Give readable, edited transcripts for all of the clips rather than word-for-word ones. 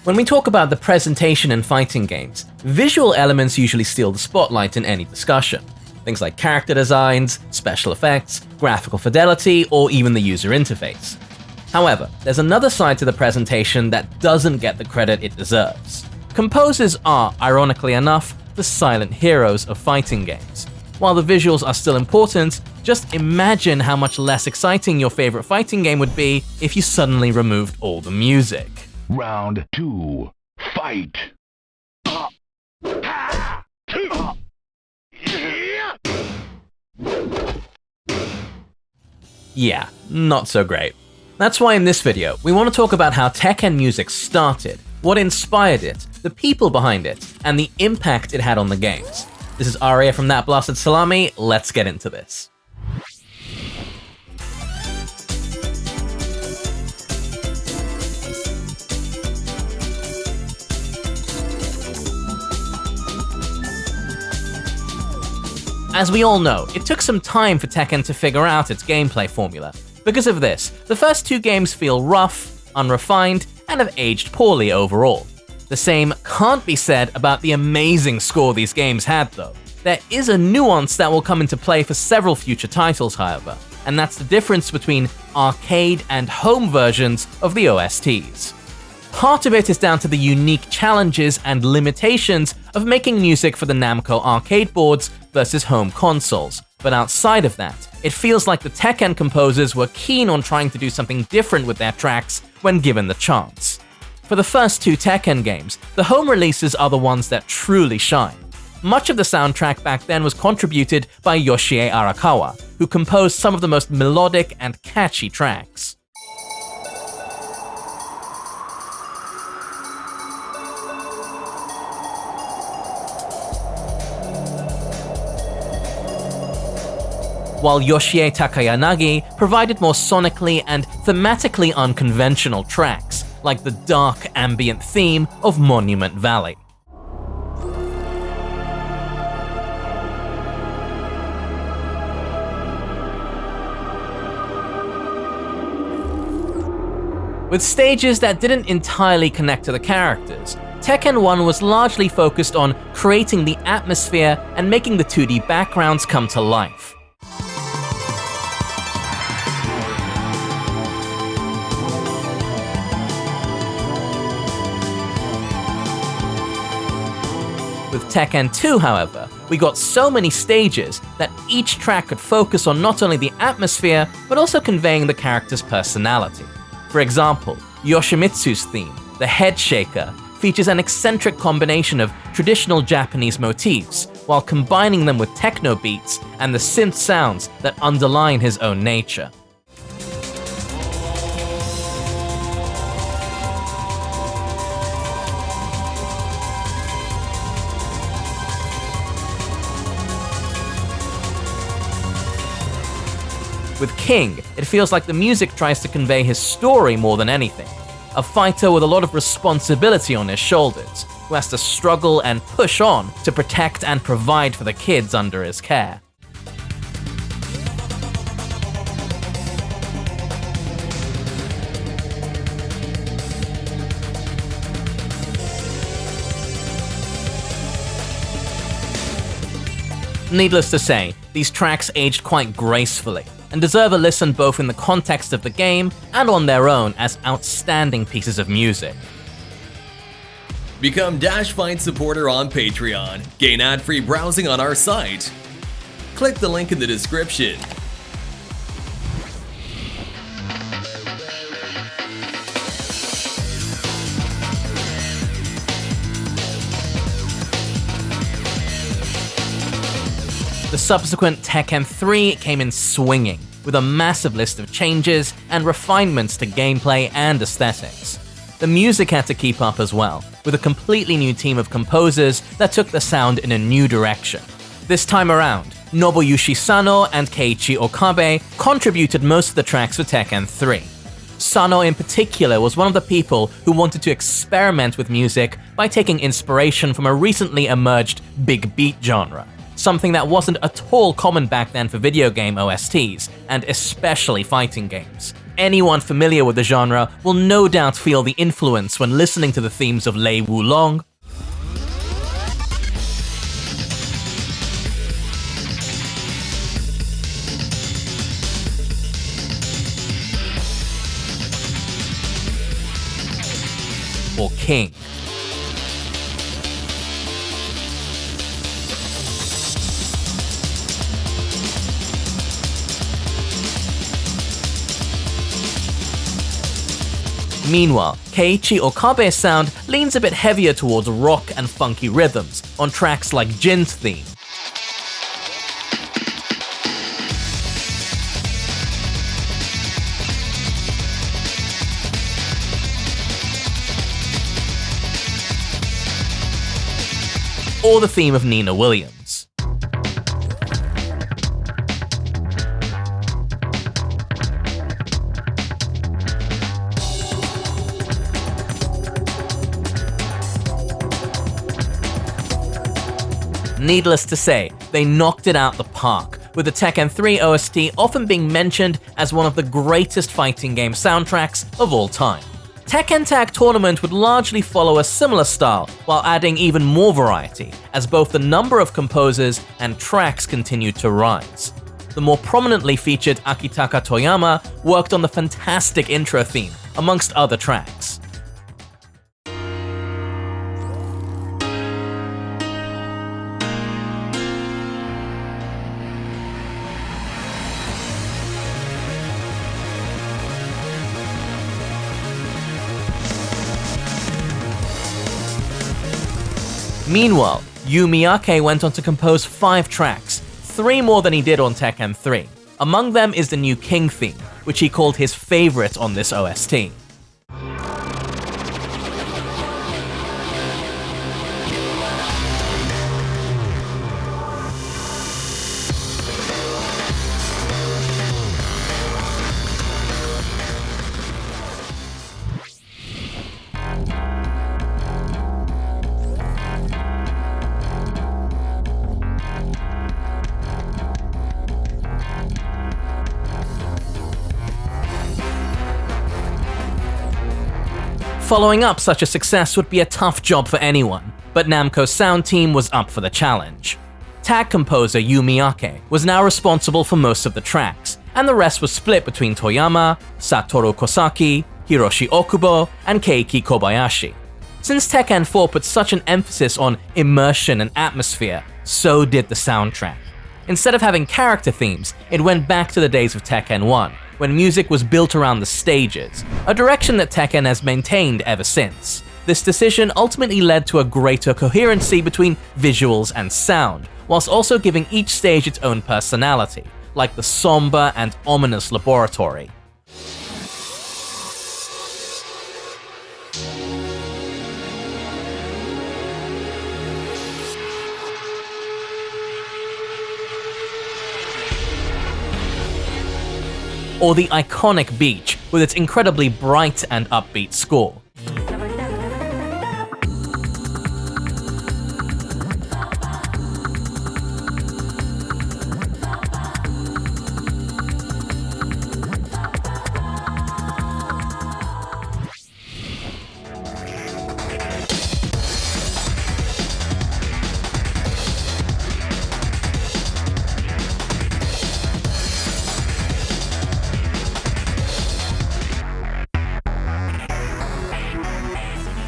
When we talk about the presentation in fighting games, visual elements usually steal the spotlight in any discussion. Things like character designs, special effects, graphical fidelity, or even the user interface. However, there's another side to the presentation that doesn't get the credit it deserves. Composers are, ironically enough, the silent heroes of fighting games. While the visuals are still important, just imagine how much less exciting your favorite fighting game would be if you suddenly removed all the music. Round 2. Fight! Yeah, not so great. That's why in this video, we want to talk about how Tekken music started, what inspired it, the people behind it, and the impact it had on the games. This is Aria from That Blasted Salami, let's get into this. As we all know, it took some time for Tekken to figure out its gameplay formula. Because of this, the first two games feel rough, unrefined, and have aged poorly overall. The same can't be said about the amazing score these games had though. There is a nuance that will come into play for several future titles, however, and that's the difference between arcade and home versions of the OSTs. Part of it is down to the unique challenges and limitations of making music for the Namco arcade boards versus home consoles, but outside of that, it feels like the Tekken composers were keen on trying to do something different with their tracks when given the chance. For the first two Tekken games, the home releases are the ones that truly shine. Much of the soundtrack back then was contributed by Yoshie Arakawa, who composed some of the most melodic and catchy tracks. While Yoshie Takayanagi provided more sonically and thematically unconventional tracks, like the dark ambient theme of Monument Valley. With stages that didn't entirely connect to the characters, Tekken 1 was largely focused on creating the atmosphere and making the 2D backgrounds come to life. With Tekken 2, however, we got so many stages that each track could focus on not only the atmosphere, but also conveying the character's personality. For example, Yoshimitsu's theme, the Head Shaker, features an eccentric combination of traditional Japanese motifs, while combining them with techno beats and the synth sounds that underline his own nature. With King, it feels like the music tries to convey his story more than anything. A fighter with a lot of responsibility on his shoulders, who has to struggle and push on to protect and provide for the kids under his care. Needless to say, these tracks aged quite gracefully, and deserve a listen both in the context of the game and on their own as outstanding pieces of music. Become DashFight supporter on Patreon. Gain ad-free browsing on our site. Click the link in the description. The subsequent Tekken 3 came in swinging, with a massive list of changes and refinements to gameplay and aesthetics. The music had to keep up as well, with a completely new team of composers that took the sound in a new direction. This time around, Nobuyushi Sano and Keiichi Okabe contributed most of the tracks for Tekken 3. Sano in particular was one of the people who wanted to experiment with music by taking inspiration from a recently emerged big beat genre. Something that wasn't at all common back then for video game OSTs, and especially fighting games. anyone familiar with the genre will no doubt feel the influence when listening to the themes of Lei Wulong, or King. Meanwhile, Keiichi Okabe's sound leans a bit heavier towards rock and funky rhythms on tracks like Jin's theme. Or the theme of Nina Williams. Needless to say, they knocked it out the park, with the Tekken 3 OST often being mentioned as one of the greatest fighting game soundtracks of all time. Tekken Tag Tournament would largely follow a similar style, while adding even more variety, as both the number of composers and tracks continued to rise. The more prominently featured Akitaka Toyama worked on the fantastic intro theme, amongst other tracks. Meanwhile, Yu Miyake went on to compose 5 tracks, 3 more than he did on Tekken 3. Among them is the new King theme, which he called his favorite on this OST. Following up such a success would be a tough job for anyone, but Namco's sound team was up for the challenge. Tag composer Yu Miyake was now responsible for most of the tracks, and the rest was split between Toyama, Satoru Kosaki, Hiroshi Okubo, and Keiki Kobayashi. Since Tekken 4 put such an emphasis on immersion and atmosphere, so did the soundtrack. Instead of having character themes, it went back to the days of Tekken 1, when music was built around the stages, a direction that Tekken has maintained ever since. This decision ultimately led to a greater coherency between visuals and sound, whilst also giving each stage its own personality, like the somber and ominous laboratory. Or the iconic beach with its incredibly bright and upbeat score.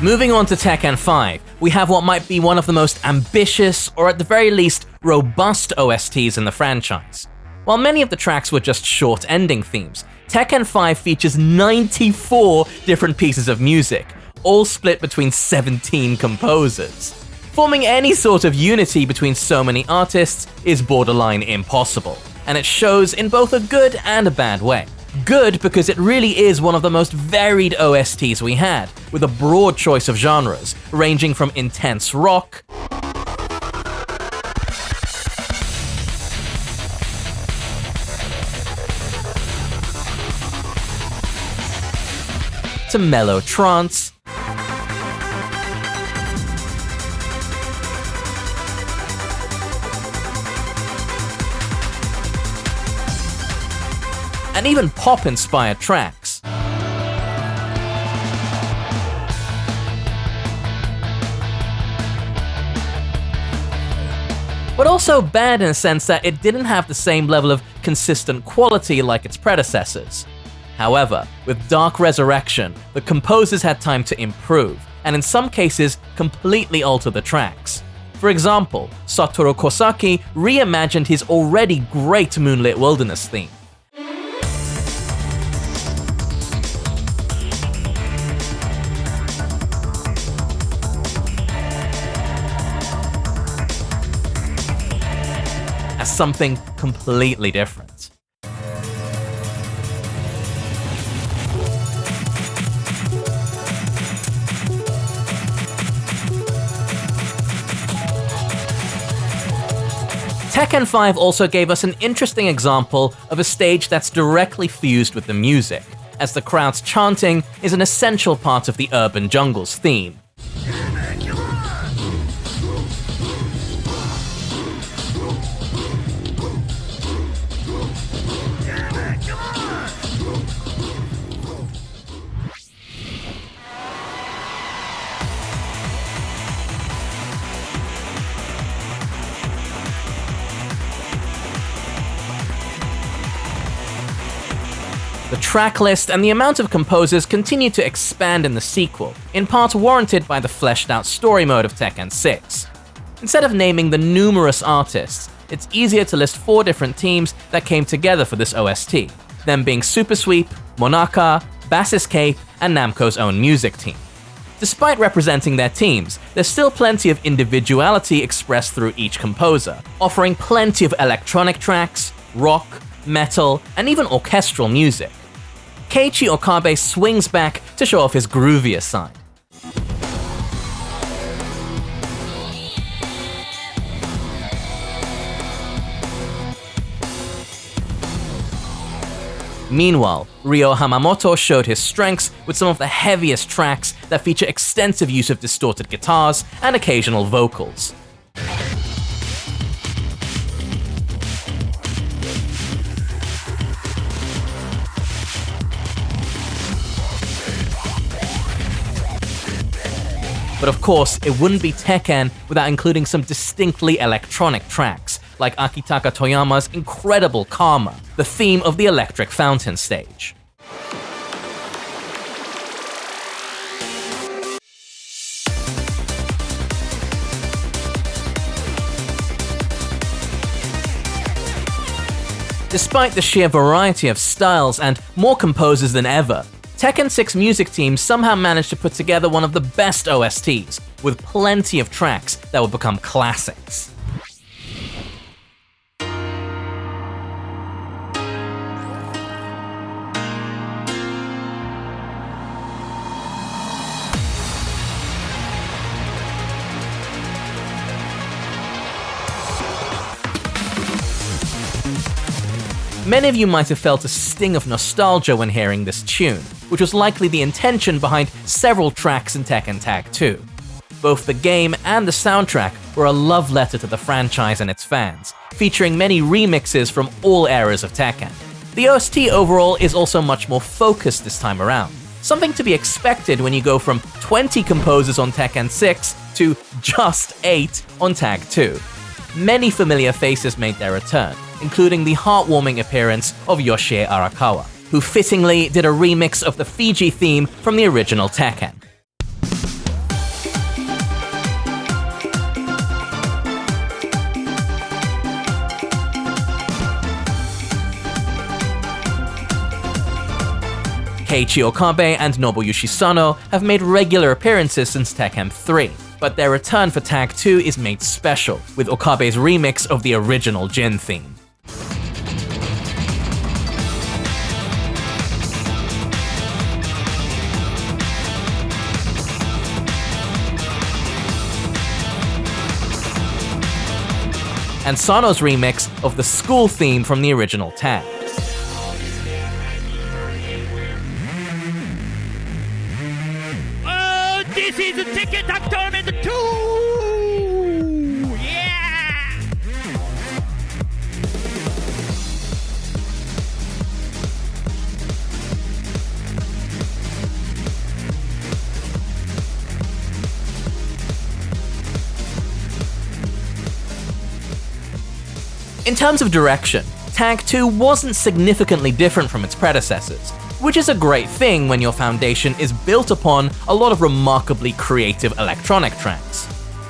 Moving on to Tekken 5, we have what might be one of the most ambitious, or at the very least, robust OSTs in the franchise. While many of the tracks were just short ending themes, Tekken 5 features 94 different pieces of music, all split between 17 composers. Forming any sort of unity between so many artists is borderline impossible, and it shows in both a good and a bad way. Good because it really is one of the most varied OSTs we had, with a broad choice of genres, ranging from intense rock to mellow trance and even pop-inspired tracks. but also bad in a sense that it didn't have the same level of consistent quality like its predecessors. However, with Dark Resurrection, the composers had time to improve, and in some cases, completely alter the tracks. For example, Satoru Kosaki reimagined his already great Moonlit Wilderness theme. As something completely different. Tekken 5 also gave us an interesting example of a stage that's directly fused with the music, as the crowd's chanting is an essential part of the Urban Jungle's theme. The track list and the amount of composers continue to expand in the sequel, in part warranted by the fleshed-out story mode of Tekken 6. Instead of naming the numerous artists, it's easier to list 4 different teams that came together for this OST, them being Super Sweep, Monaka, Bass's Cape, and Namco's own music team. Despite representing their teams, there's still plenty of individuality expressed through each composer, offering plenty of electronic tracks, rock, metal, and even orchestral music. Keiichi Okabe swings back to show off his groovier side. Meanwhile, Ryo Hamamoto showed his strengths with some of the heaviest tracks that feature extensive use of distorted guitars and occasional vocals. But of course, it wouldn't be Tekken without including some distinctly electronic tracks, like Akitaka Toyama's incredible Karma, the theme of the Electric Fountain stage. Despite the sheer variety of styles and more composers than ever, Tekken 6 music team somehow managed to put together one of the best OSTs, with plenty of tracks that would become classics. Many of you might have felt a sting of nostalgia when hearing this tune, which was likely the intention behind several tracks in Tekken Tag 2. Both the game and the soundtrack were a love letter to the franchise and its fans, featuring many remixes from all eras of Tekken. The OST overall is also much more focused this time around, something to be expected when you go from 20 composers on Tekken 6 to just 8 on Tag 2. Many familiar faces made their return, including the heartwarming appearance of Yoshie Arakawa, who fittingly did a remix of the Fiji theme from the original Tekken. Keiichi Okabe and Nobuyushi Sano have made regular appearances since Tekken 3, but their return for Tag 2 is made special, with Okabe's remix of the original Jin theme. And Sano's remix of the school theme from the original Tag. This is the Tekken Tag Tournament 2! Yeah! In terms of direction, Tag 2 wasn't significantly different from its predecessors, which is a great thing when your foundation is built upon a lot of remarkably creative electronic tracks.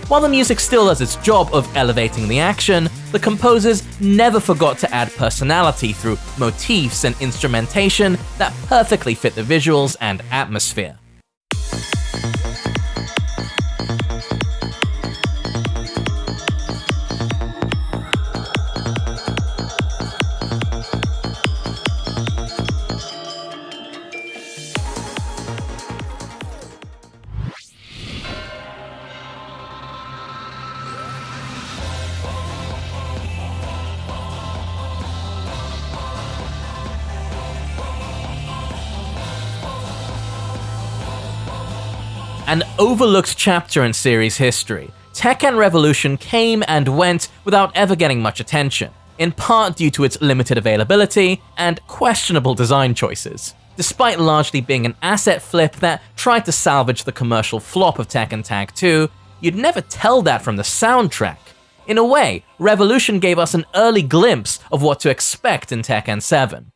While the music still does its job of elevating the action, the composers never forgot to add personality through motifs and instrumentation that perfectly fit the visuals and atmosphere. An overlooked chapter in series history, Tekken Revolution came and went without ever getting much attention, in part due to its limited availability and questionable design choices. Despite largely being an asset flip that tried to salvage the commercial flop of Tekken Tag 2, you'd never tell that from the soundtrack. In a way, Revolution gave us an early glimpse of what to expect in Tekken 7.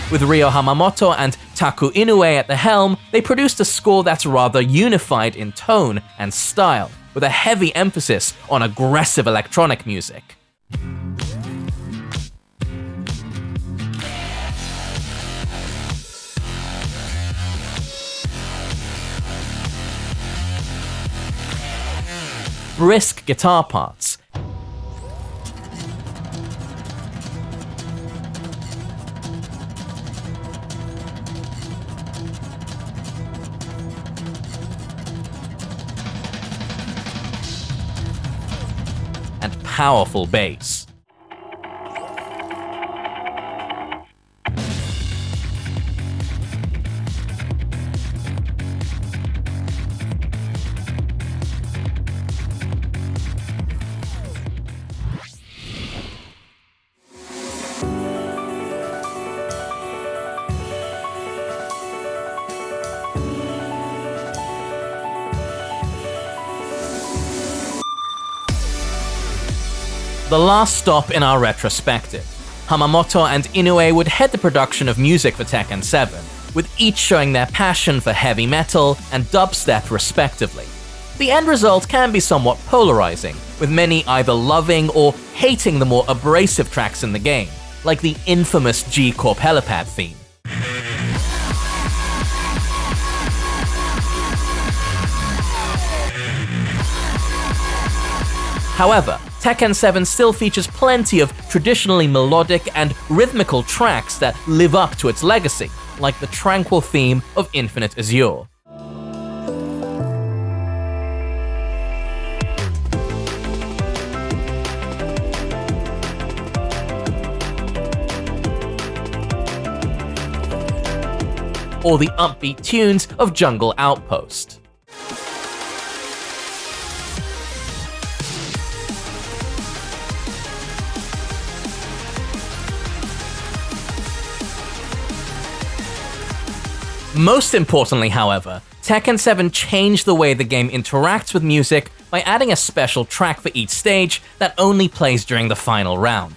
With Ryo Hamamoto and Taku Inoue at the helm, they produced a score that's rather unified in tone and style, with a heavy emphasis on aggressive electronic music. Brisk guitar parts, and powerful bass. The last stop in our retrospective, Hamamoto and Inoue would head the production of music for Tekken 7, with each showing their passion for heavy metal and dubstep respectively. The end result can be somewhat polarizing, with many either loving or hating the more abrasive tracks in the game, like the infamous G-Corp helipad theme. However, Tekken 7 still features plenty of traditionally melodic and rhythmical tracks that live up to its legacy, like the tranquil theme of Infinite Azure. Or the upbeat tunes of Jungle Outpost. Most importantly, however, Tekken 7 changed the way the game interacts with music by adding a special track for each stage that only plays during the final round.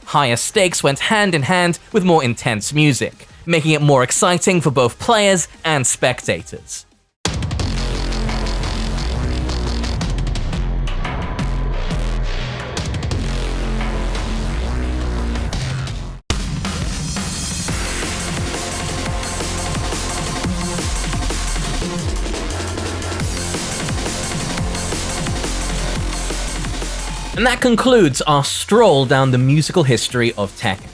Higher stakes went hand in hand with more intense music, making it more exciting for both players and spectators. And that concludes our stroll down the musical history of Tekken.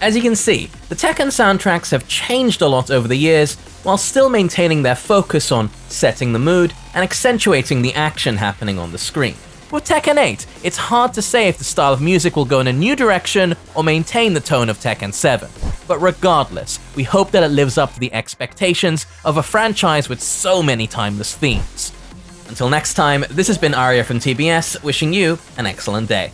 As you can see, the Tekken soundtracks have changed a lot over the years, while still maintaining their focus on setting the mood and accentuating the action happening on the screen. With Tekken 8, it's hard to say if the style of music will go in a new direction or maintain the tone of Tekken 7. But regardless, we hope that it lives up to the expectations of a franchise with so many timeless themes. Until next time, this has been Arya from TBS, wishing you an excellent day.